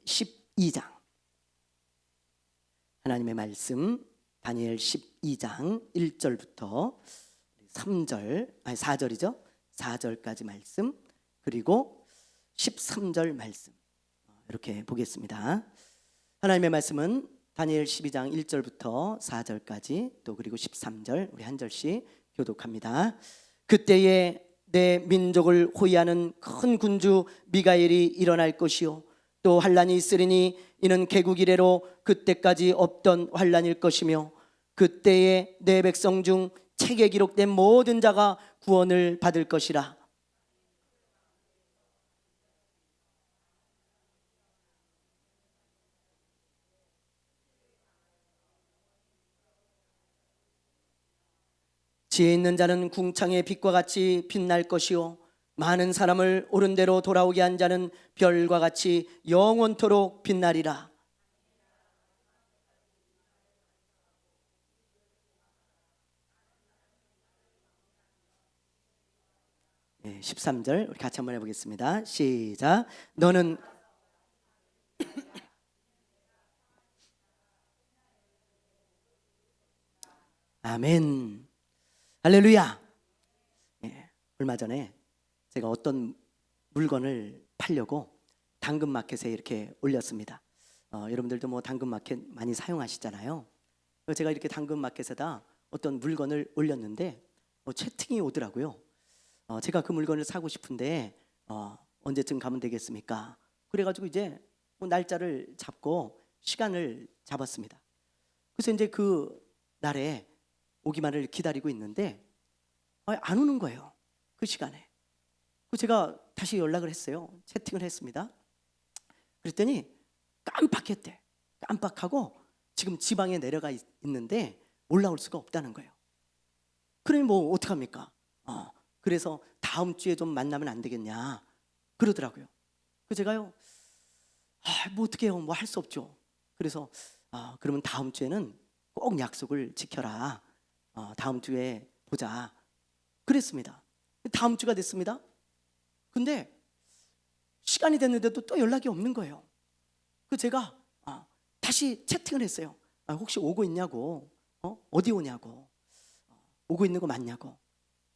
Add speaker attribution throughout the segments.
Speaker 1: 12장. 하나님의 말씀 다니엘 12장 1절부터 4절이죠. 4절까지 말씀, 그리고 13절 말씀 이렇게 보겠습니다. 하나님의 말씀은 다니엘 12장 1절부터 4절까지, 또 그리고 13절 우리 한 절씩 교독합니다. 그때에 내 민족을 호위하는 큰 군주 미가엘이 일어날 것이요, 또 환란이 있으리니 이는 개국 이래로 그때까지 없던 환란일 것이며, 그때에 내 백성 중 책에 기록된 모든 자가 구원을 받을 것이라. 지혜 있는 자는 궁창의 빛과 같이 빛날 것이요, 많은 사람을 옳은 대로 돌아오게 한 자는 별과 같이 영원토록 빛나리라. 13절 우리 같이 한번 해보겠습니다. 시작. 너는 아멘. 할렐루야. 얼마 전에 제가 어떤 물건을 팔려고 당근마켓에 이렇게 올렸습니다. 여러분들도 뭐 당근마켓 많이 사용하시잖아요. 제가 이렇게 당근마켓에다 어떤 물건을 올렸는데 채팅이 오더라고요. 제가 그 물건을 사고 싶은데 언제쯤 가면 되겠습니까? 그래가지고 이제 날짜를 잡고 시간을 잡았습니다. 그래서 이제 그 날에 오기만을 기다리고 있는데 안 오는 거예요. 그 시간에. 제가 다시 연락을 했어요. 채팅을 했습니다. 그랬더니 깜빡했대. 깜빡하고 지금 지방에 내려가 있는데 올라올 수가 없다는 거예요. 그러니 뭐 어떡합니까? 그래서 다음 주에 좀 만나면 안 되겠냐 그러더라고요. 그래서 제가요, 뭐 어떻게 해요? 뭐 할 수 없죠. 그래서 그러면 다음 주에는 꼭 약속을 지켜라. 다음 주에 보자 그랬습니다. 다음 주가 됐습니다. 근데 시간이 됐는데도 또 연락이 없는 거예요. 그래서 제가 다시 채팅을 했어요. 혹시 오고 있냐고, 어디 오냐고, 오고 있는 거 맞냐고.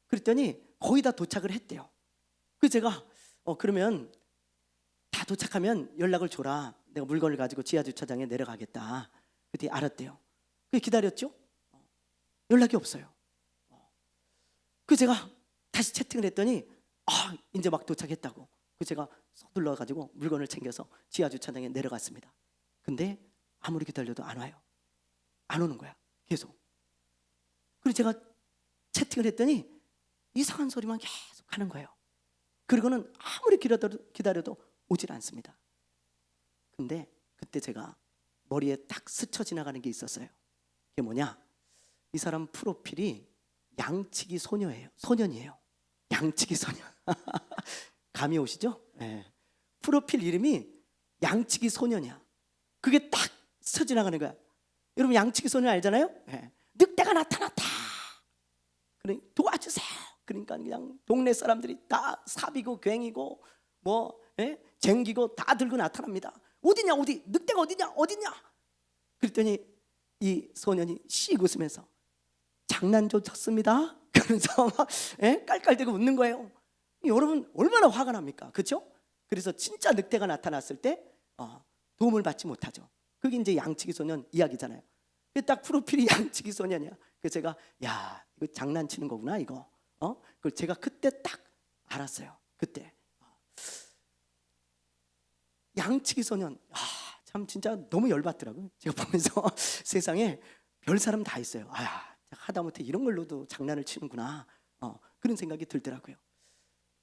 Speaker 1: 그랬더니 거의 다 도착을 했대요. 그래서 제가 그러면 다 도착하면 연락을 줘라. 내가 물건을 가지고 지하주차장에 내려가겠다. 그랬더니 알았대요. 그래서 기다렸죠. 연락이 없어요. 그래서 제가 다시 채팅을 했더니 이제 막 도착했다고. 그래서 제가 서둘러 가지고 물건을 챙겨서 지하주차장에 내려갔습니다. 근데 아무리 기다려도 안 와요. 안 오는 거야. 계속. 그래서 제가 채팅을 했더니 이상한 소리만 계속 하는 거예요. 그리고는 아무리 기다려도 오질 않습니다. 근데 그때 제가 머리에 딱 스쳐 지나가는 게 있었어요. 그게 뭐냐? 이 사람 프로필이 양치기 소년이에요. 양치기 소년. 감이 오시죠? 네. 프로필 이름이 양치기 소년이야. 그게 딱 스쳐 지나가는 거야. 여러분 양치기 소년 알잖아요? 네. 늑대가 나타났다. 그러니 도와주세요. 그러니까 그냥 동네 사람들이 다 사비고 괭이고 쟁기고 다 들고 나타납니다. 어디냐 어디? 늑대가 어디냐 어디냐? 그랬더니 이 소년이 씩 웃으면서 장난 좀 쳤습니다. 그러면서 막 깔깔대고 웃는 거예요. 여러분 얼마나 화가 납니까? 그렇죠? 그래서 진짜 늑대가 나타났을 때 도움을 받지 못하죠. 그게 이제 양치기 소년 이야기잖아요. 딱 프로필이 양치기 소년이야. 그래서 제가 야 이거 장난치는 거구나 이거. 그걸 제가 그때 딱 알았어요. 그때 양치기 소년. 참 진짜 너무 열받더라고요. 제가 보면서 세상에 별 사람 다 있어요. 하다못해 이런 걸로도 장난을 치는구나. 그런 생각이 들더라고요.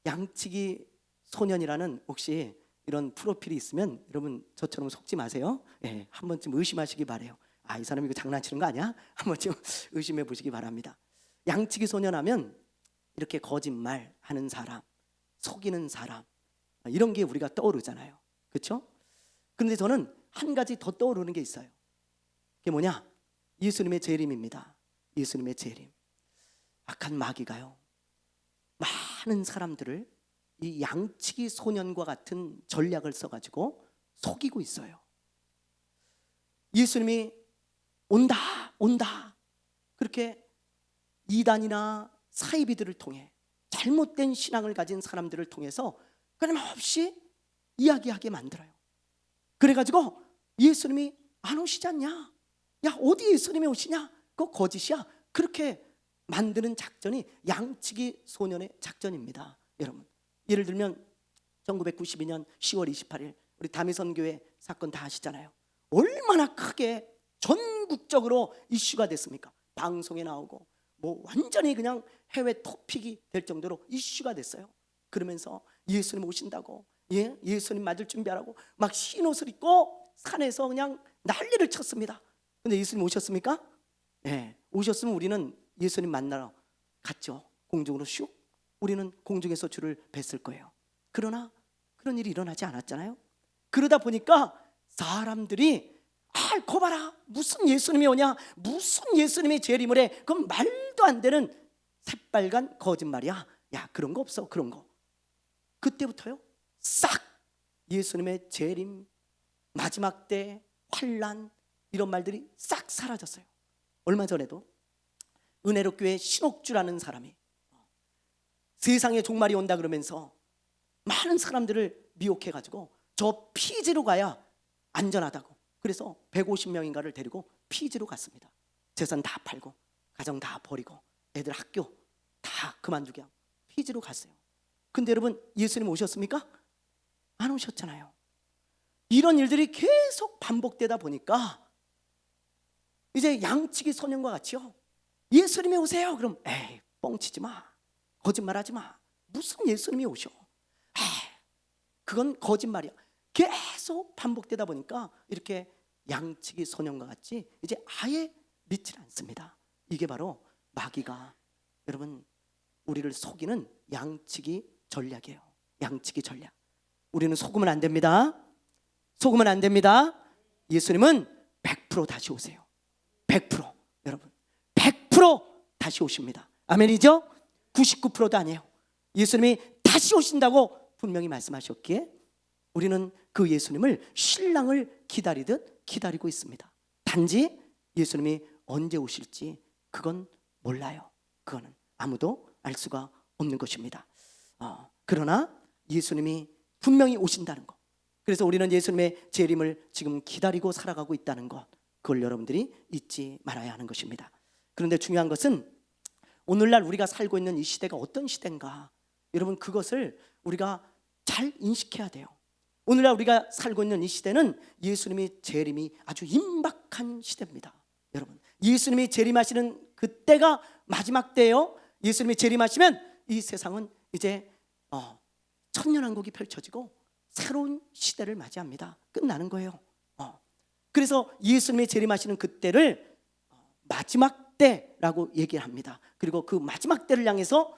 Speaker 1: 양치기 소년이라는 혹시 이런 프로필이 있으면 여러분 저처럼 속지 마세요. 한 번쯤 의심하시기 바래요. 이 사람이 이거 장난치는 거 아니야? 한 번쯤 의심해 보시기 바랍니다. 양치기 소년 하면 이렇게 거짓말하는 사람, 속이는 사람, 이런 게 우리가 떠오르잖아요. 그렇죠? 그런데 저는 한 가지 더 떠오르는 게 있어요. 그게 뭐냐? 예수님의 재림입니다. 예수님의 재림. 악한 마귀가요, 많은 사람들을 이 양치기 소년과 같은 전략을 써가지고 속이고 있어요. 예수님이 온다 온다 그렇게 이단이나 사이비들을 통해 잘못된 신앙을 가진 사람들을 통해서 끊임없이 이야기하게 만들어요. 그래가지고 예수님이 안 오시지 않냐, 야 어디 예수님이 오시냐, 그거 거짓이야, 그렇게 만드는 작전이 양치기 소년의 작전입니다. 여러분, 예를 들면 1992년 10월 28일 우리 다미선교회 사건 다 아시잖아요. 얼마나 크게 전국적으로 이슈가 됐습니까? 방송에 나오고 뭐 완전히 그냥 해외 토픽이 될 정도로 이슈가 됐어요. 그러면서 예수님 오신다고, 예수님 맞을 준비하라고 막 흰 옷을 입고 산에서 그냥 난리를 쳤습니다. 근데 예수님 오셨습니까? 네, 오셨으면 우리는 예수님 만나러 갔죠. 공중으로 슉, 우리는 공중에서 주를 뵀을 거예요. 그러나 그런 일이 일어나지 않았잖아요. 그러다 보니까 사람들이 거 봐라, 무슨 예수님이 오냐, 무슨 예수님이 재림을 해, 그건 말도 안 되는 새빨간 거짓말이야, 야 그런 거 없어, 그런 거. 그때부터요 싹 예수님의 재림, 마지막 때, 환난 이런 말들이 싹 사라졌어요. 얼마 전에도 은혜로교회 신옥주라는 사람이 세상에 종말이 온다 그러면서 많은 사람들을 미혹해가지고 저 피지로 가야 안전하다고, 그래서 150명인가를 데리고 피지로 갔습니다. 재산 다 팔고 가정 다 버리고 애들 학교 다 그만두게 하고 피지로 갔어요. 근데 여러분, 예수님 오셨습니까? 안 오셨잖아요. 이런 일들이 계속 반복되다 보니까 이제 양치기 소년과 같이요, 예수님이 오세요 그럼 에이 뻥치지 마, 거짓말하지 마, 무슨 예수님이 오셔, 에이 그건 거짓말이야. 계속 반복되다 보니까 이렇게 양치기 소년과 같이 이제 아예 믿질 않습니다. 이게 바로 마귀가 여러분 우리를 속이는 양치기 전략이에요. 양치기 전략. 우리는 속으면 안 됩니다. 속으면 안 됩니다. 예수님은 100% 다시 오세요. 100% 여러분 100% 다시 오십니다. 아멘이죠? 99%도 아니에요. 예수님이 다시 오신다고 분명히 말씀하셨기에 우리는 그 예수님을 신랑을 기다리듯 기다리고 있습니다. 단지 예수님이 언제 오실지 그건 몰라요. 그거는 아무도 알 수가 없는 것입니다. 그러나 예수님이 분명히 오신다는 것, 그래서 우리는 예수님의 재림을 지금 기다리고 살아가고 있다는 것, 그걸 여러분들이 잊지 말아야 하는 것입니다. 그런데 중요한 것은 오늘날 우리가 살고 있는 이 시대가 어떤 시대인가, 여러분 그것을 우리가 잘 인식해야 돼요. 오늘날 우리가 살고 있는 이 시대는 예수님의 재림이 아주 임박한 시대입니다. 여러분, 예수님이 재림하시는 그때가 마지막 때예요. 예수님이 재림하시면 이 세상은 이제 천년왕국이 펼쳐지고 새로운 시대를 맞이합니다. 끝나는 거예요. 그래서 예수님이 재림하시는 그때를 마지막 때라고 얘기를 합니다. 그리고 그 마지막 때를 향해서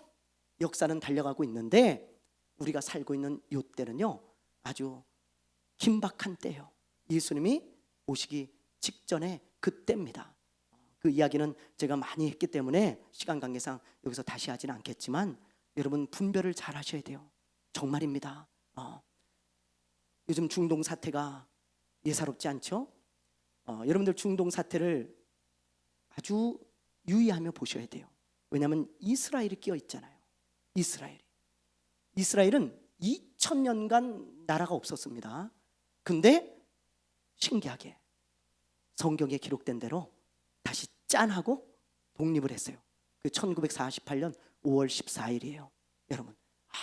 Speaker 1: 역사는 달려가고 있는데 우리가 살고 있는 이 때는요 아주 긴박한 때예요. 예수님이 오시기 직전에 그때입니다. 그 이야기는 제가 많이 했기 때문에 시간 관계상 여기서 다시 하지는 않겠지만 여러분 분별을 잘 하셔야 돼요. 정말입니다. 요즘 중동 사태가 예사롭지 않죠? 여러분들 중동 사태를 아주 유의하며 보셔야 돼요. 왜냐하면 이스라엘이 끼어 있잖아요. 이스라엘은 2000년간 나라가 없었습니다. 근데 신기하게 성경에 기록된 대로 다시 짠하고 독립을 했어요. 그 1948년 5월 14일이에요. 여러분,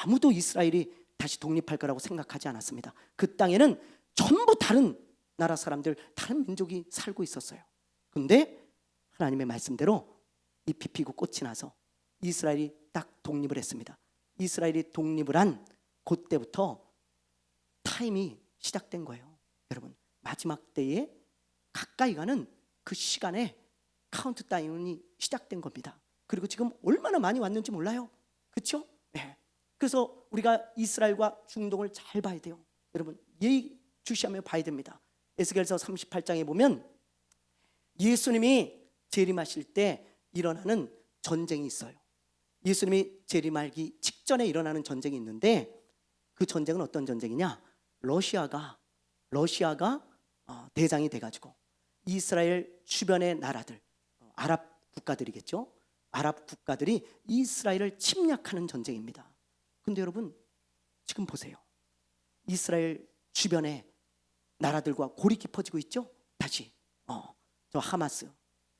Speaker 1: 아무도 이스라엘이 다시 독립할 거라고 생각하지 않았습니다. 그 땅에는 전부 다른 나라 사람들, 다른 민족이 살고 있었어요. 근데 하나님의 말씀대로 잎이 피고 꽃이 나서 이스라엘이 딱 독립을 했습니다. 이스라엘이 독립을 한 그때부터 타임이 시작된 거예요. 여러분, 마지막 때에 가까이 가는 그 시간에 카운트다운이 시작된 겁니다. 그리고 지금 얼마나 많이 왔는지 몰라요. 그렇죠? 네. 그래서 우리가 이스라엘과 중동을 잘 봐야 돼요. 여러분, 예의주시하며 봐야 됩니다. 에스겔서 38장에 보면 예수님이 재림하실 때 일어나는 전쟁이 있어요. 예수님이 재림하기 직전에 일어나는 전쟁이 있는데 그 전쟁은 어떤 전쟁이냐? 러시아가 대장이 돼가지고 이스라엘 주변의 나라들, 아랍 국가들이겠죠. 아랍 국가들이 이스라엘을 침략하는 전쟁입니다. 근데 여러분 지금 보세요. 이스라엘 주변의 나라들과 골이 깊어지고 있죠. 다시 저 하마스,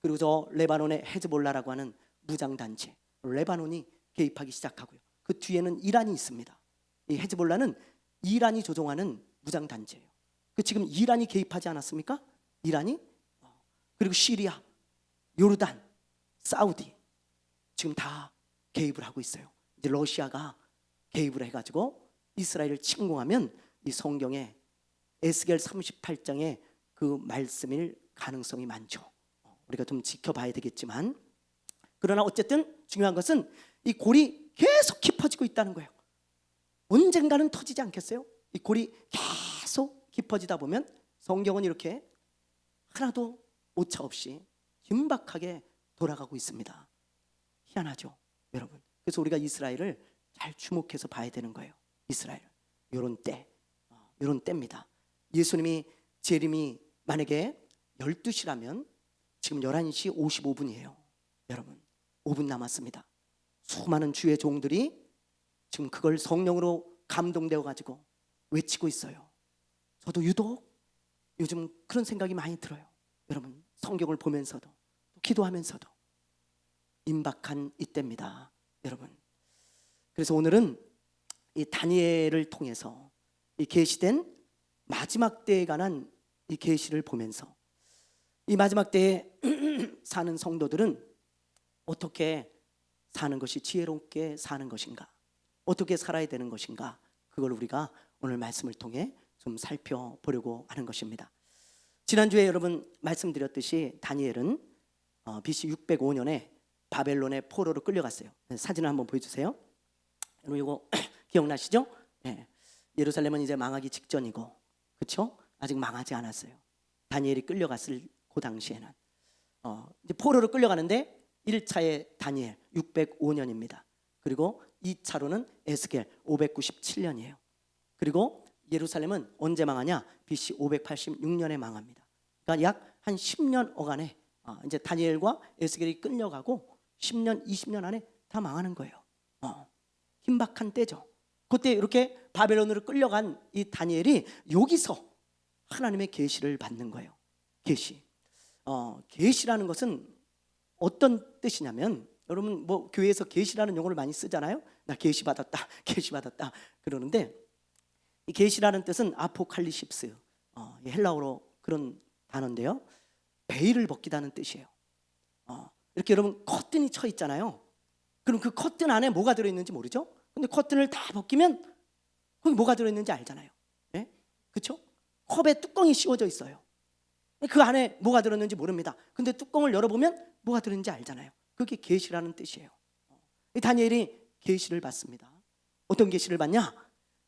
Speaker 1: 그리고 저 레바논의 헤즈볼라라고 하는 무장단체, 레바논이 개입하기 시작하고요. 그 뒤에는 이란이 있습니다. 이 헤즈볼라는 이란이 조종하는 무장단체예요. 그 지금 이란이 개입하지 않았습니까? 이란이, 그리고 시리아, 요르단, 사우디 지금 다 개입을 하고 있어요. 이제 러시아가 개입을 해가지고 이스라엘을 침공하면 이 성경에 에스겔 38장의 그 말씀일 가능성이 많죠. 우리가 좀 지켜봐야 되겠지만, 그러나 어쨌든 중요한 것은 이 골이 계속 깊어지고 있다는 거예요. 언젠가는 터지지 않겠어요? 이 골이 계속 깊어지다 보면 성경은 이렇게 하나도 오차 없이 긴박하게 돌아가고 있습니다. 희한하죠, 여러분. 그래서 우리가 이스라엘을 잘 주목해서 봐야 되는 거예요. 이스라엘, 이런 때입니다. 예수님이 재림이 만약에 12시라면 지금 11시 55분이에요. 여러분, 5분 남았습니다. 수많은 주의 종들이 지금 그걸 성령으로 감동되어 가지고 외치고 있어요. 저도 유독 요즘 그런 생각이 많이 들어요. 여러분, 성경을 보면서도 또 기도하면서도 임박한 이때입니다, 여러분. 그래서 오늘은 이 다니엘을 통해서 이 계시된 마지막 때에 관한 이 계시를 보면서 이 마지막 때에 사는 성도들은 어떻게 사는 것이 지혜롭게 사는 것인가, 어떻게 살아야 되는 것인가, 그걸 우리가 오늘 말씀을 통해 좀 살펴보려고 하는 것입니다. 지난주에 여러분 말씀드렸듯이 다니엘은 BC 605년에 바벨론의 포로로 끌려갔어요. 사진을 한번 보여주세요. 여러분 이거 기억나시죠? 네. 예루살렘은 이제 망하기 직전이고, 그렇죠? 아직 망하지 않았어요. 다니엘이 끌려갔을 그 당시에는 이제 포로로 끌려가는데 1차의 다니엘 605년입니다. 그리고 2차로는 에스겔 597년이에요. 그리고 예루살렘은 언제 망하냐? BC 586년에 망합니다. 그러니까 약 한 10년 어간에 이제 다니엘과 에스겔이 끌려가고 10년, 20년 안에 다 망하는 거예요. 긴박한 때죠. 그때 이렇게 바벨론으로 끌려간 이 다니엘이 여기서 하나님의 계시를 받는 거예요. 계시. 계시라는 것은 어떤 뜻이냐면, 여러분 뭐 교회에서 계시라는 용어를 많이 쓰잖아요. 나 계시 받았다, 계시 받았다 그러는데, 이 계시라는 뜻은 아포칼리십스, 헬라어로 그런 단어인데요. 베일을 벗기다는 뜻이에요. 이렇게 여러분 커튼이 쳐 있잖아요. 그럼 그 커튼 안에 뭐가 들어있는지 모르죠? 근데 커튼을 다 벗기면 거기 뭐가 들어있는지 알잖아요. 네? 그렇죠? 컵에 뚜껑이 씌워져 있어요. 그 안에 뭐가 들었는지 모릅니다. 근데 뚜껑을 열어보면 뭐가 들었는지 알잖아요. 그게 계시라는 뜻이에요. 다니엘이 계시를 받습니다. 어떤 계시를 받냐?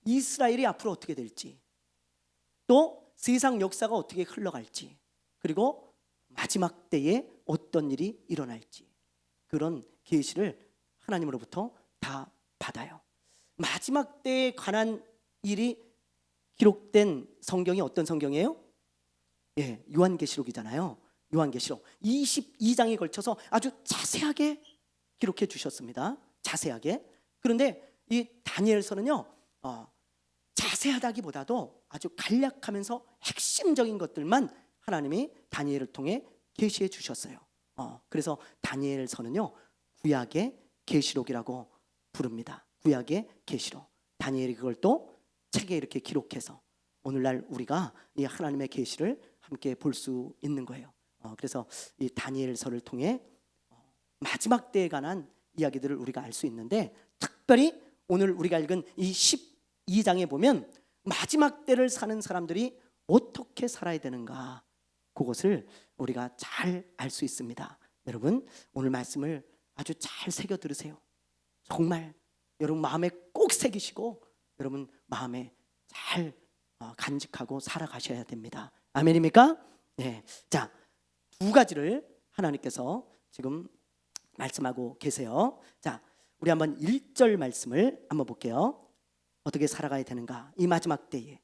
Speaker 1: 이스라엘이 앞으로 어떻게 될지, 또 세상 역사가 어떻게 흘러갈지, 그리고 마지막 때에 어떤 일이 일어날지, 그런 계시를 하나님으로부터 다 받아요. 마지막 때에 관한 일이 기록된 성경이 어떤 성경이에요? 예, 요한계시록이잖아요. 요한계시록 22장에 걸쳐서 아주 자세하게 기록해 주셨습니다. 자세하게. 그런데 이 다니엘서는요, 자세하다기보다도 아주 간략하면서 핵심적인 것들만 하나님이 다니엘을 통해 계시해 주셨어요. 그래서 다니엘서는요, 구약의 계시록이라고 부릅니다. 구약의 계시록. 다니엘이 그걸 또 책에 이렇게 기록해서 오늘날 우리가 이 하나님의 계시를 함께 볼 수 있는 거예요. 그래서 이 다니엘서를 통해 마지막 때에 관한 이야기들을 우리가 알 수 있는데, 특별히 오늘 우리가 읽은 이 12장에 보면 마지막 때를 사는 사람들이 어떻게 살아야 되는가, 그것을 우리가 잘 알 수 있습니다. 여러분 오늘 말씀을 아주 잘 새겨 들으세요. 정말 여러분 마음에 꼭 새기시고 여러분 마음에 잘 간직하고 살아가셔야 됩니다. 아멘입니까? 네. 자, 두 가지를 하나님께서 지금 말씀하고 계세요. 자, 우리 한번 1절 말씀을 한번 볼게요. 어떻게 살아가야 되는가, 이 마지막 때에.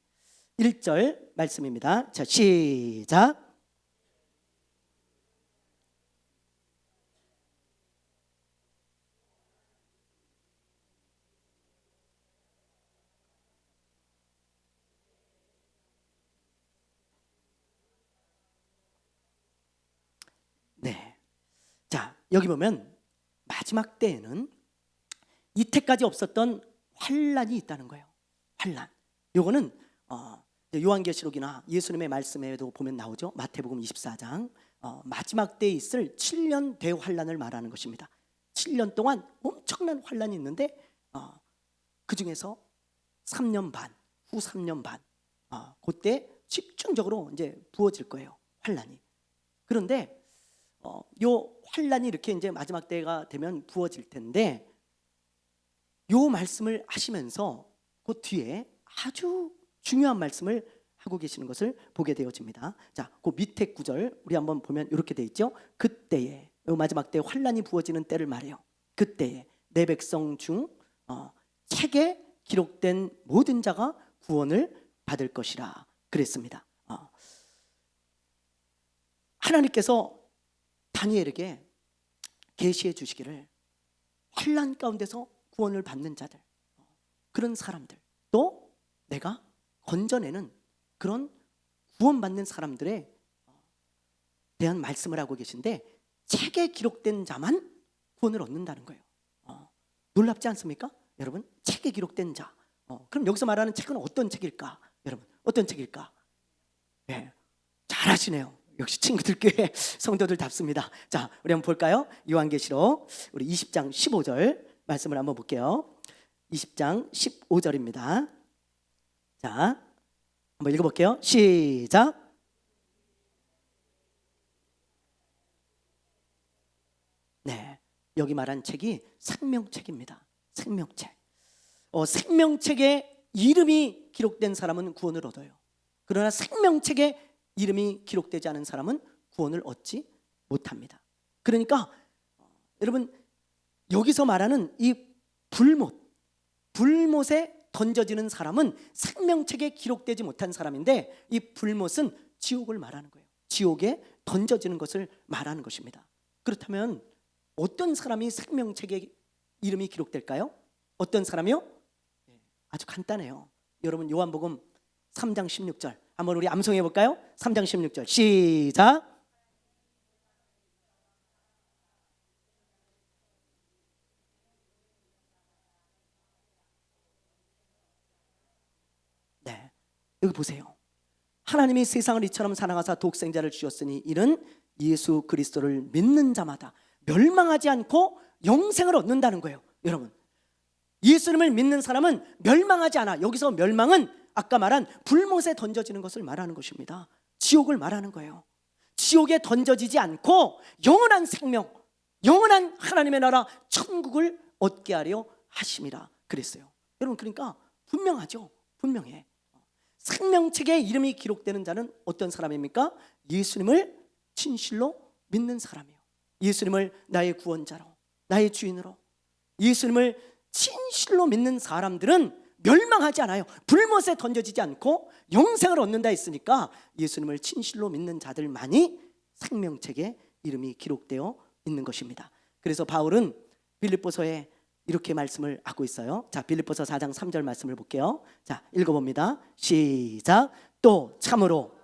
Speaker 1: 1절 말씀입니다. 자, 시작. 네. 자, 여기 보면 마지막 때에는 이때까지 없었던 환란이 있다는 거예요. 환란. 요거는 요한계시록이나 예수님의 말씀에도 보면 나오죠. 마태복음 24장 마지막 때에 있을 7년 대환란을 말하는 것입니다. 7년 동안 엄청난 환란이 있는데 그 중에서 3년 반, 후 3년 반, 그때 집중적으로 이제 부어질 거예요. 환란이. 그런데 요 환란이 이렇게 이제 마지막 때가 되면 부어질 텐데, 요 말씀을 하시면서 그 뒤에 아주 중요한 말씀을 하고 계시는 것을 보게 되어집니다. 자, 그 밑에 구절 우리 한번 보면 이렇게 돼 있죠. 그때에, 요 마지막 때 환란이 부어지는 때를 말해요. 그때에 내 백성 중 책에 기록된 모든 자가 구원을 받을 것이라 그랬습니다. 하나님께서 다니엘에게 계시해 주시기를 환란 가운데서 구원을 받는 자들, 그런 사람들, 또 내가 건져내는 그런 구원받는 사람들에 대한 말씀을 하고 계신데, 책에 기록된 자만 구원을 얻는다는 거예요. 놀랍지 않습니까? 여러분, 책에 기록된 자. 그럼 여기서 말하는 책은 어떤 책일까? 여러분, 어떤 책일까? 네, 잘하시네요. 역시 친구들 교회 성도들답습니다. 자, 우리 한번 볼까요? 요한계시록 우리 20장 15절 말씀을 한번 볼게요. 20장 15절입니다. 자, 한번 읽어볼게요. 시작. 네, 여기 말한 책이 생명책입니다. 생명책. 생명책에 이름이 기록된 사람은 구원을 얻어요. 그러나 생명책에 이름이 기록되지 않은 사람은 구원을 얻지 못합니다. 그러니까 여러분, 여기서 말하는 이 불못에 던져지는 사람은 생명책에 기록되지 못한 사람인데, 이 불못은 지옥을 말하는 거예요. 지옥에 던져지는 것을 말하는 것입니다. 그렇다면 어떤 사람이 생명책에 이름이 기록될까요? 어떤 사람이요? 아주 간단해요. 여러분, 요한복음 3장 16절 한번 우리 암송해 볼까요? 3장 16절 시작. 네, 여기 보세요. 하나님이 세상을 이처럼 사랑하사 독생자를 주셨으니 이는 예수 그리스도를 믿는 자마다 멸망하지 않고 영생을 얻는다는 거예요. 여러분, 예수님을 믿는 사람은 멸망하지 않아. 여기서 멸망은 아까 말한 불못에 던져지는 것을 말하는 것입니다. 지옥을 말하는 거예요. 지옥에 던져지지 않고 영원한 생명, 영원한 하나님의 나라 천국을 얻게 하려 하심이라 그랬어요. 여러분, 그러니까 분명하죠. 분명해. 생명책에 이름이 기록되는 자는 어떤 사람입니까? 예수님을 진실로 믿는 사람이에요. 예수님을 나의 구원자로, 나의 주인으로, 예수님을 진실로 믿는 사람들은 멸망하지 않아요. 불못에 던져지지 않고 영생을 얻는다 했으니까 예수님을 진실로 믿는 자들만이 생명책에 이름이 기록되어 있는 것입니다. 그래서 바울은 빌립보서에 이렇게 말씀을 하고 있어요. 자, 빌립보서 4장 3절 말씀을 볼게요. 자, 읽어봅니다. 시작. 또 참으로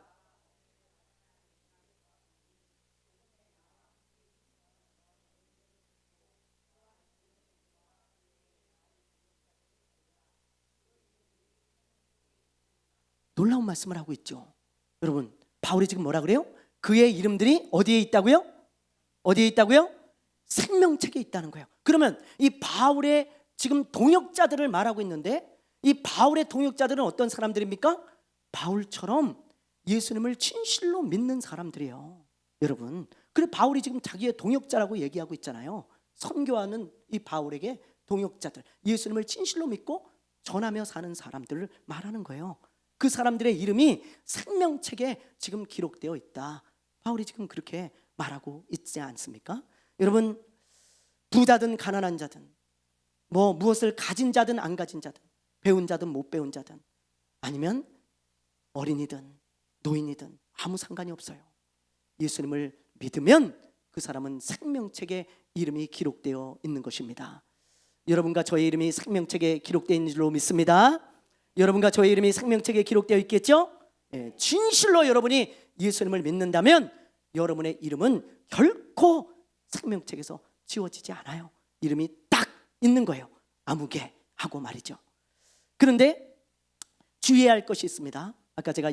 Speaker 1: 놀라운 말씀을 하고 있죠. 여러분, 바울이 지금 뭐라 그래요? 그의 이름들이 어디에 있다고요? 어디에 있다고요? 생명책에 있다는 거예요. 그러면 이 바울의 지금 동역자들을 말하고 있는데, 이 바울의 동역자들은 어떤 사람들입니까? 바울처럼 예수님을 진실로 믿는 사람들이에요. 여러분, 그래서 바울이 지금 자기의 동역자라고 얘기하고 있잖아요. 선교하는 이 바울에게 동역자들, 예수님을 진실로 믿고 전하며 사는 사람들을 말하는 거예요. 그 사람들의 이름이 생명책에 지금 기록되어 있다. 바울이 지금 그렇게 말하고 있지 않습니까? 여러분, 부자든 가난한 자든, 무엇을 가진 자든 안 가진 자든, 배운 자든 못 배운 자든, 아니면 어린이든 노인이든 아무 상관이 없어요. 예수님을 믿으면 그 사람은 생명책에 이름이 기록되어 있는 것입니다. 여러분과 저의 이름이 생명책에 기록되어 있는 줄로 믿습니다. 여러분과 저의 이름이 생명책에 기록되어 있겠죠? 진실로 여러분이 예수님을 믿는다면 여러분의 이름은 결코 생명책에서 지워지지 않아요. 이름이 딱 있는 거예요. 아무개 하고 말이죠. 그런데 주의해야 할 것이 있습니다. 아까 제가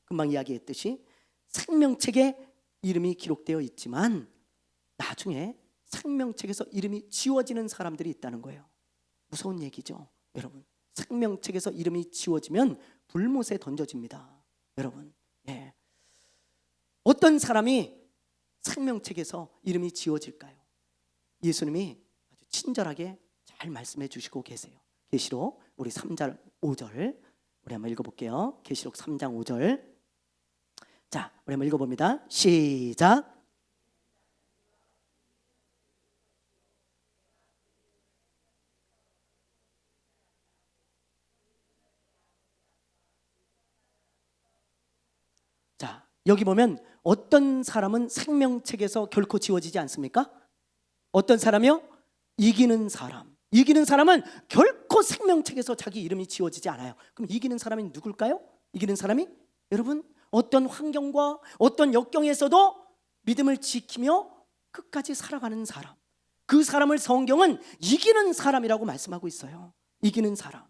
Speaker 1: 금방 이야기했듯이 생명책에 이름이 기록되어 있지만 나중에 생명책에서 이름이 지워지는 사람들이 있다는 거예요. 무서운 얘기죠, 여러분. 생명책에서 이름이 지워지면 불못에 던져집니다, 여러분. 어떤 사람이 생명책에서 이름이 지워질까요? 예수님이 아주 친절하게 잘 말씀해 주시고 계세요. 계시록 우리 3장 5절 우리 한번 읽어볼게요. 계시록 3장 5절. 자, 우리 한번 읽어봅니다. 시작. 자, 여기 보면 어떤 사람은 생명책에서 결코 지워지지 않습니까? 어떤 사람이요? 이기는 사람. 이기는 사람은 결코 생명책에서 자기 이름이 지워지지 않아요. 그럼 이기는 사람이 누굴까요? 이기는 사람이 여러분 어떤 환경과 어떤 역경에서도 믿음을 지키며 끝까지 살아가는 사람. 그 사람을 성경은 이기는 사람이라고 말씀하고 있어요. 이기는 사람.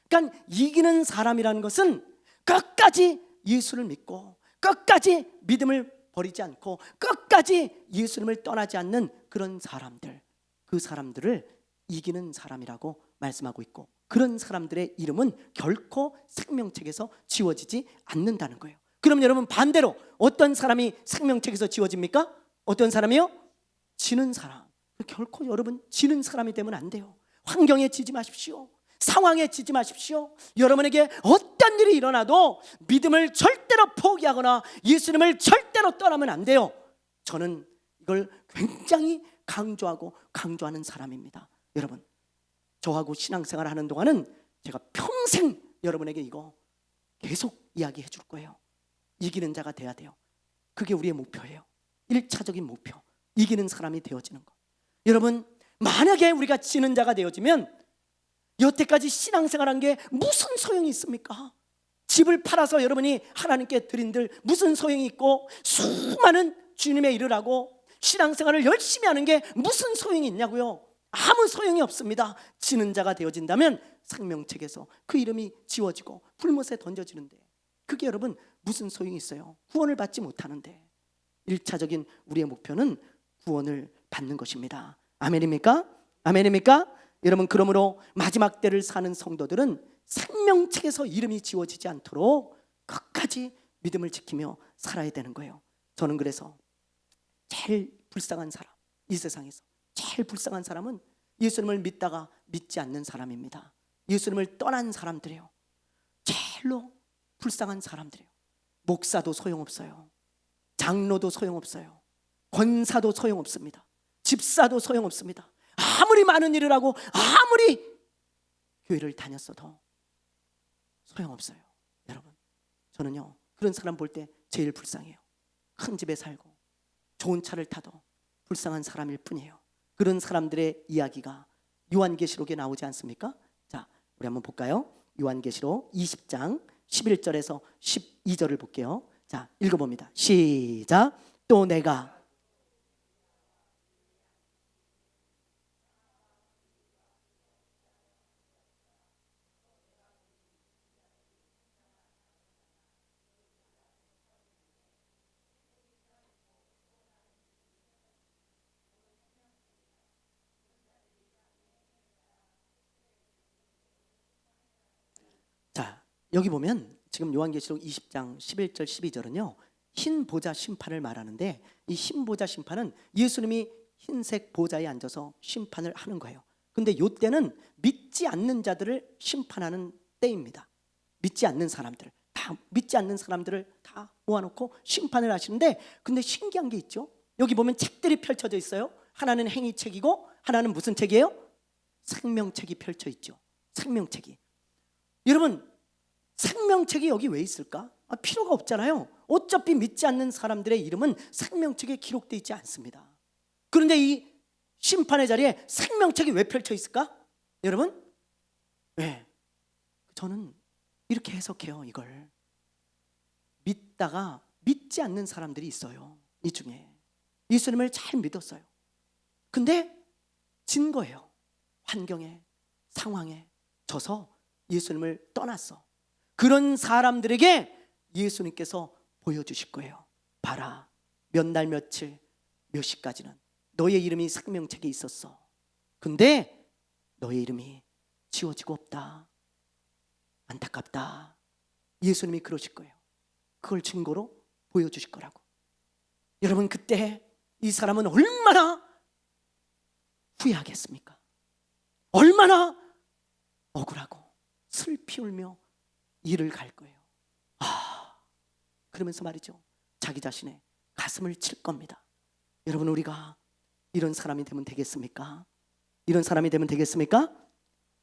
Speaker 1: 그러니까 이기는 사람이라는 것은 끝까지 예수를 믿고 끝까지 믿음을 버리지 않고 끝까지 예수님을 떠나지 않는 그런 사람들, 그 사람들을 이기는 사람이라고 말씀하고 있고 그런 사람들의 이름은 결코 생명책에서 지워지지 않는다는 거예요. 그럼 여러분 반대로 어떤 사람이 생명책에서 지워집니까? 어떤 사람이요? 지는 사람. 결코 여러분 지는 사람이 되면 안 돼요. 환경에 지지 마십시오. 상황에 지지 마십시오. 여러분에게 어떤 일이 일어나도 믿음을 절대로 포기하거나 예수님을 절대로 떠나면 안 돼요. 저는 이걸 굉장히 강조하는 사람입니다. 여러분, 저하고 신앙생활을 하는 동안은 제가 평생 여러분에게 이거 계속 이야기해 줄 거예요. 이기는 자가 돼야 돼요. 그게 우리의 목표예요. 1차적인 목표, 이기는 사람이 되어지는 것. 여러분, 만약에 우리가 지는 자가 되어지면 여태까지 신앙생활한 게 무슨 소용이 있습니까? 집을 팔아서 여러분이 하나님께 드린들 무슨 소용이 있고 수많은 주님의 일을 하고 신앙생활을 열심히 하는 게 무슨 소용이 있냐고요? 아무 소용이 없습니다. 지는 자가 되어진다면 생명책에서 그 이름이 지워지고 불못에 던져지는데 그게 여러분 무슨 소용이 있어요? 구원을 받지 못하는데 1차적인 우리의 목표는 구원을 받는 것입니다. 아멘입니까? 아멘입니까? 여러분, 그러므로 마지막 때를 사는 성도들은 생명책에서 이름이 지워지지 않도록 끝까지 믿음을 지키며 살아야 되는 거예요. 저는 그래서 제일 불쌍한 사람, 이 세상에서 제일 불쌍한 사람은 예수님을 믿다가 믿지 않는 사람입니다. 예수님을 떠난 사람들이에요. 제일로 불쌍한 사람들이에요. 목사도 소용없어요. 장로도 소용없어요. 권사도 소용없습니다. 집사도 소용없습니다. 아무리 많은 일을 하고 아무리 교회를 다녔어도 소용없어요. 여러분, 저는요 그런 사람 볼 때 제일 불쌍해요. 큰 집에 살고 좋은 차를 타도 불쌍한 사람일 뿐이에요. 그런 사람들의 이야기가 요한계시록에 나오지 않습니까? 자, 우리 한번 볼까요? 요한계시록 20장 11절에서 12절을 볼게요. 자, 읽어봅니다. 시작. 또 내가 자, 여기 보면 지금 요한계시록 20장 11절 12절은요 흰 보좌 심판을 말하는데 이 흰 보좌 심판은 예수님이 흰색 보좌에 앉아서 심판을 하는 거예요. 근데 이 때는 믿지 않는 자들을 심판하는 때입니다. 믿지 않는 사람들을 다 모아놓고 심판을 하시는데 근데 신기한 게 있죠. 여기 보면 책들이 펼쳐져 있어요. 하나는 행위책이고 하나는 무슨 책이에요? 생명책이 펼쳐 있죠. 생명책이. 여러분, 생명책이 여기 왜 있을까? 필요가 없잖아요. 어차피 믿지 않는 사람들의 이름은 생명책에 기록되어 있지 않습니다. 그런데 이 심판의 자리에 생명책이 왜 펼쳐 있을까? 여러분, 왜? 저는 이렇게 해석해요. 이걸 믿다가 믿지 않는 사람들이 있어요. 이 중에 예수님을 잘 믿었어요. 근데 진 거예요. 환경에, 상황에 져서 예수님을 떠났어. 그런 사람들에게 예수님께서 보여주실 거예요. 봐라, 몇 날 며칠 몇 시까지는 너의 이름이 생명책에 있었어. 근데 너의 이름이 지워지고 없다. 안타깝다. 예수님이 그러실 거예요. 그걸 증거로 보여주실 거라고. 여러분, 그때 이 사람은 얼마나 후회하겠습니까? 얼마나 억울하고 슬피 울며 일을 갈 거예요. 그러면서 말이죠, 자기 자신의 가슴을 칠 겁니다. 여러분, 우리가 이런 사람이 되면 되겠습니까? 이런 사람이 되면 되겠습니까?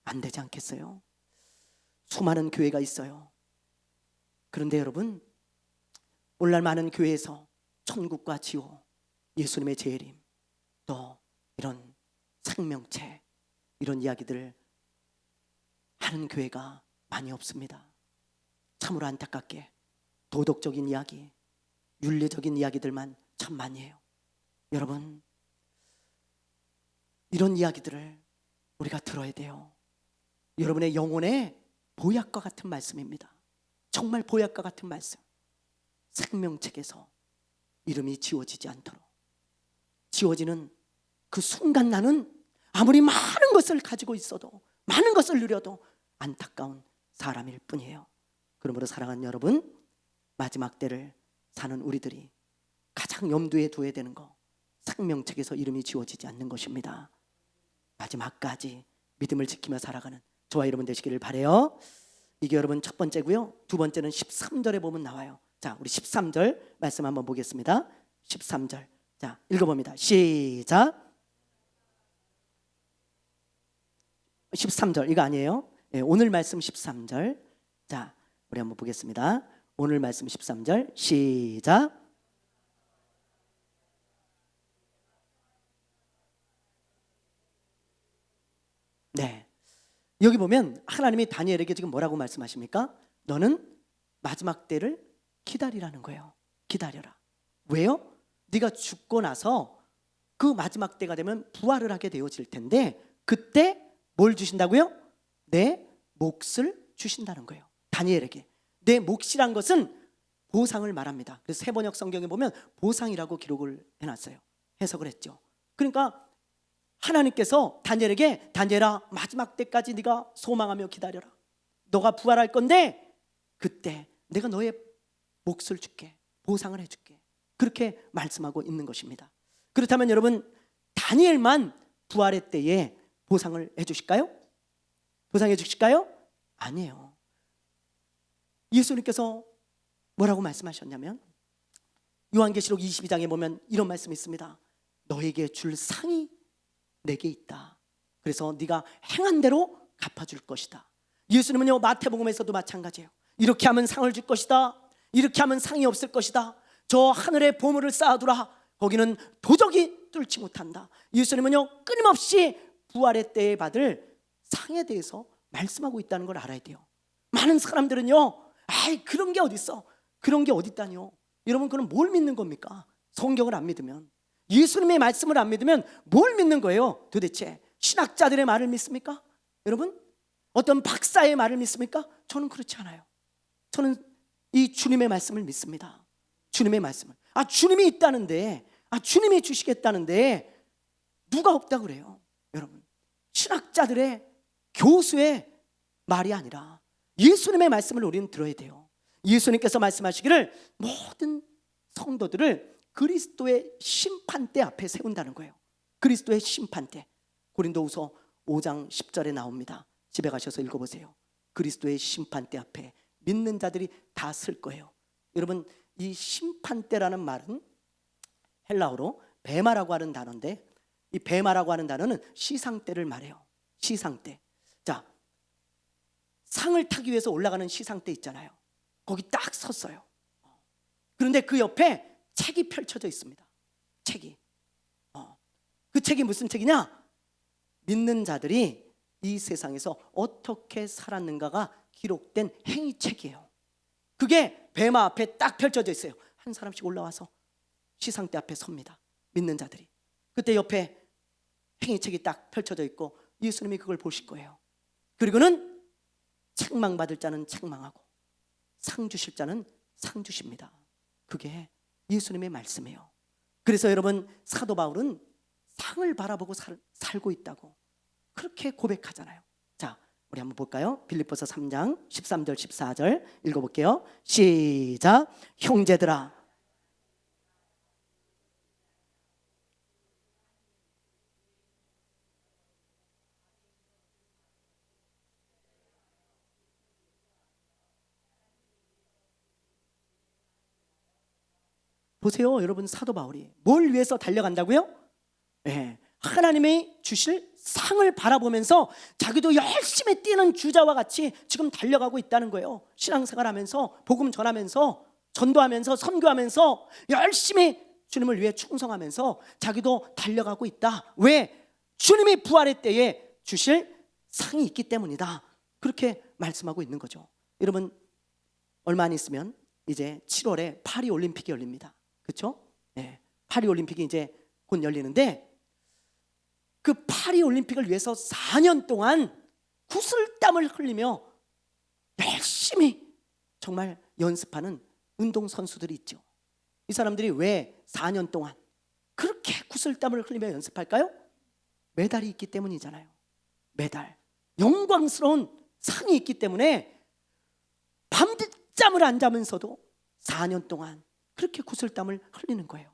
Speaker 1: 안 되지 않겠어요? 수많은 교회가 있어요. 그런데 여러분, 오늘날 많은 교회에서 천국과 지옥, 예수님의 재림, 또 이런 생명체, 이런 이야기들을 하는 교회가 많이 없습니다. 참으로 안타깝게 도덕적인 이야기, 윤리적인 이야기들만 참 많이 해요. 여러분, 이런 이야기들을 우리가 들어야 돼요. 여러분의 영혼의 보약과 같은 말씀입니다. 정말 보약과 같은 말씀. 생명책에서 이름이 지워지지 않도록, 지워지는 그 순간 나는 아무리 많은 것을 가지고 있어도, 많은 것을 누려도 안타까운 사람일 뿐이에요. 그러므로 사랑하는 여러분, 마지막 때를 사는 우리들이 가장 염두에 둬야 되는 거, 생명책에서 이름이 지워지지 않는 것입니다. 마지막까지 믿음을 지키며 살아가는 저와 여러분 되시기를 바라요. 이게 여러분 첫 번째고요. 두 번째는 13절에 보면 나와요. 자, 우리 13절 말씀 한번 보겠습니다. 13절, 자, 읽어봅니다. 시작. 13절 이거 아니에요? 네, 오늘 말씀 13절. 자, 우리 한번 보겠습니다. 오늘 말씀 13절 시작. 네, 여기 보면 하나님이 다니엘에게 지금 뭐라고 말씀하십니까? 너는 마지막 때를 기다리라는 거예요. 기다려라. 왜요? 네가 죽고 나서 그 마지막 때가 되면 부활을 하게 되어질 텐데, 그때 뭘 주신다고요? 내 몫을 주신다는 거예요. 다니엘에게 내 몫이란 것은 보상을 말합니다. 그래서 세번역 성경에 보면 보상이라고 기록을 해놨어요. 해석을 했죠. 그러니까 하나님께서 다니엘에게, 다니엘아, 마지막 때까지 네가 소망하며 기다려라. 너가 부활할 건데 그때 내가 너의 몫을 줄게, 보상을 해줄게. 그렇게 말씀하고 있는 것입니다. 그렇다면 여러분, 다니엘만 부활의 때에 보상을 해주실까요? 보상해 주실까요? 아니에요. 예수님께서 뭐라고 말씀하셨냐면, 요한계시록 22장에 보면 이런 말씀이 있습니다. 너에게 줄 상이 내게 있다. 그래서 네가 행한 대로 갚아줄 것이다. 예수님은요, 마태복음에서도 마찬가지예요. 이렇게 하면 상을 줄 것이다. 이렇게 하면 상이 없을 것이다. 저 하늘에 보물을 쌓아두라. 거기는 도적이 뚫지 못한다. 예수님은요, 끊임없이 부활의 때에 받을 상에 대해서 말씀하고 있다는 걸 알아야 돼요. 많은 사람들은요, 아이, 그런 게 어딨어, 그런 게 어딨다뇨. 여러분, 그럼 뭘 믿는 겁니까? 성경을 안 믿으면, 예수님의 말씀을 안 믿으면 뭘 믿는 거예요? 도대체 신학자들의 말을 믿습니까? 여러분, 어떤 박사의 말을 믿습니까? 저는 그렇지 않아요. 저는 이 주님의 말씀을 믿습니다. 주님의 말씀을. 주님이 있다는데, 주님이 주시겠다는데 누가 없다고 그래요? 여러분, 신학자들의, 교수의 말이 아니라 예수님의 말씀을 우리는 들어야 돼요. 예수님께서 말씀하시기를 모든 성도들을 그리스도의 심판대 앞에 세운다는 거예요. 그리스도의 심판대. 고린도후서 5장 10절에 나옵니다. 집에 가셔서 읽어보세요. 그리스도의 심판대 앞에 믿는 자들이 다 설 거예요. 여러분, 이 심판대라는 말은 헬라어로 베마라고 하는 단어인데, 이 베마라고 하는 단어는 시상대를 말해요. 시상대. 자, 상을 타기 위해서 올라가는 시상대 있잖아요. 거기 딱 섰어요. 그런데 그 옆에 책이 펼쳐져 있습니다. 책이. 그 책이 무슨 책이냐? 믿는 자들이 이 세상에서 어떻게 살았는가가 기록된 행위책이에요. 그게 베마 앞에 딱 펼쳐져 있어요. 한 사람씩 올라와서 시상대 앞에 섭니다. 믿는 자들이. 그때 옆에 행위책이 딱 펼쳐져 있고 예수님이 그걸 보실 거예요. 그리고는 책망받을 자는 책망하고 상 주실 자는 상 주십니다. 그게 예수님의 말씀이에요. 그래서 여러분, 사도 바울은 상을 바라보고 살고 있다고 그렇게 고백하잖아요. 자, 우리 한번 볼까요? 빌립보서 3장 13절 14절 읽어볼게요. 시작. 형제들아, 보세요. 여러분, 사도 바울이 뭘 위해서 달려간다고요? 네, 하나님이 주실 상을 바라보면서 자기도 열심히 뛰는 주자와 같이 지금 달려가고 있다는 거예요. 신앙생활하면서, 복음 전하면서, 전도하면서, 선교하면서 열심히 주님을 위해 충성하면서 자기도 달려가고 있다. 왜? 주님이 부활의 때에 주실 상이 있기 때문이다. 그렇게 말씀하고 있는 거죠. 여러분, 얼마 안 있으면 이제 7월에 파리 올림픽이 열립니다. 그렇죠? 네, 파리 올림픽이 이제 곧 열리는데, 그 파리 올림픽을 위해서 4년 동안 구슬땀을 흘리며 열심히 정말 연습하는 운동 선수들이 있죠. 이 사람들이 왜 4년 동안 그렇게 구슬땀을 흘리며 연습할까요? 메달이 있기 때문이잖아요. 메달, 영광스러운 상이 있기 때문에 밤늦잠을 안 자면서도 4년 동안 그렇게 구슬땀을 흘리는 거예요.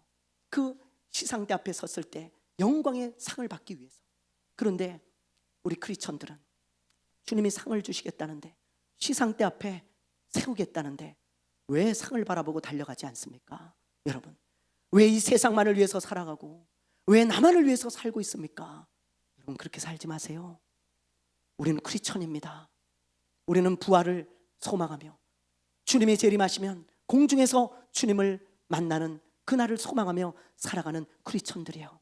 Speaker 1: 그 시상대 앞에 섰을 때 영광의 상을 받기 위해서. 그런데 우리 크리스천들은 주님이 상을 주시겠다는데, 시상대 앞에 세우겠다는데 왜 상을 바라보고 달려가지 않습니까? 여러분, 왜 이 세상만을 위해서 살아가고 왜 나만을 위해서 살고 있습니까? 여러분, 그렇게 살지 마세요. 우리는 크리스천입니다. 우리는 부활을 소망하며 주님이 재림하시면 공중에서 주님을 만나는 그날을 소망하며 살아가는 크리스천들이에요.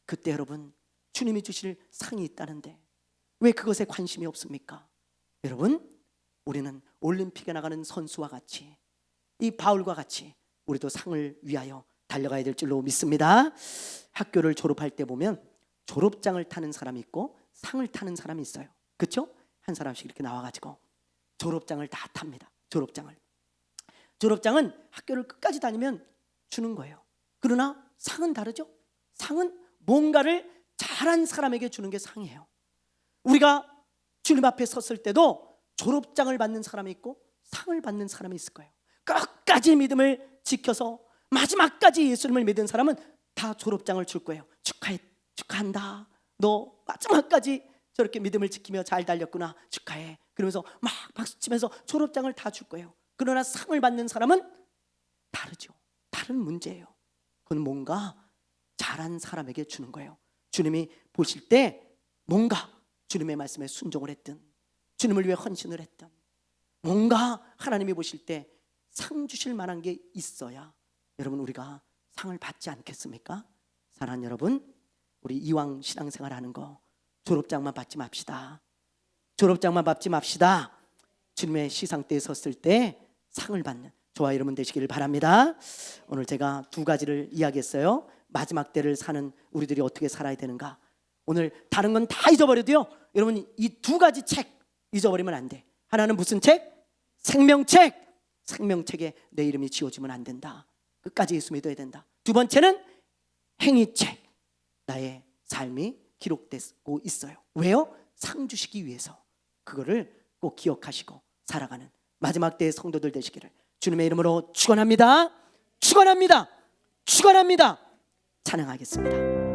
Speaker 1: 그때 여러분, 주님이 주실 상이 있다는데 왜 그것에 관심이 없습니까? 여러분, 우리는 올림픽에 나가는 선수와 같이, 이 바울과 같이 우리도 상을 위하여 달려가야 될 줄로 믿습니다. 학교를 졸업할 때 보면 졸업장을 타는 사람이 있고 상을 타는 사람이 있어요. 그렇죠? 한 사람씩 이렇게 나와가지고 졸업장을 다 탑니다. 졸업장은 학교를 끝까지 다니면 주는 거예요. 그러나 상은 다르죠? 상은 뭔가를 잘한 사람에게 주는 게 상이에요. 우리가 주님 앞에 섰을 때도 졸업장을 받는 사람이 있고 상을 받는 사람이 있을 거예요. 끝까지 믿음을 지켜서 마지막까지 예수님을 믿은 사람은 다 졸업장을 줄 거예요. 축하한다. 너 마지막까지 저렇게 믿음을 지키며 잘 달렸구나. 축하해. 그러면서 막 박수치면서 졸업장을 다 줄 거예요. 그러나 상을 받는 사람은 다르죠. 다른 문제예요. 그건 뭔가 잘한 사람에게 주는 거예요. 주님이 보실 때 뭔가 주님의 말씀에 순종을 했든, 주님을 위해 헌신을 했든, 뭔가 하나님이 보실 때 상 주실 만한 게 있어야 여러분, 우리가 상을 받지 않겠습니까? 사랑하는 여러분, 우리 이왕 신앙생활 하는 거 졸업장만 받지 맙시다. 졸업장만 받지 맙시다. 주님의 시상대에 섰을 때 상을 받는 저와 여러분 되시기를 바랍니다. 오늘 제가 두 가지를 이야기했어요. 마지막 때를 사는 우리들이 어떻게 살아야 되는가. 오늘 다른 건 다 잊어버려도요, 여러분 이 두 가지 책 잊어버리면 안 돼. 하나는 무슨 책? 생명책. 생명책에 내 이름이 지워지면 안 된다. 끝까지 예수 믿어야 된다. 두 번째는 행위책. 나의 삶이 기록되고 있어요. 왜요? 상 주시기 위해서. 그거를 꼭 기억하시고 살아가는 마지막 때의 성도들 되시기를 주님의 이름으로 축원합니다. 축원합니다. 축원합니다. 찬양하겠습니다.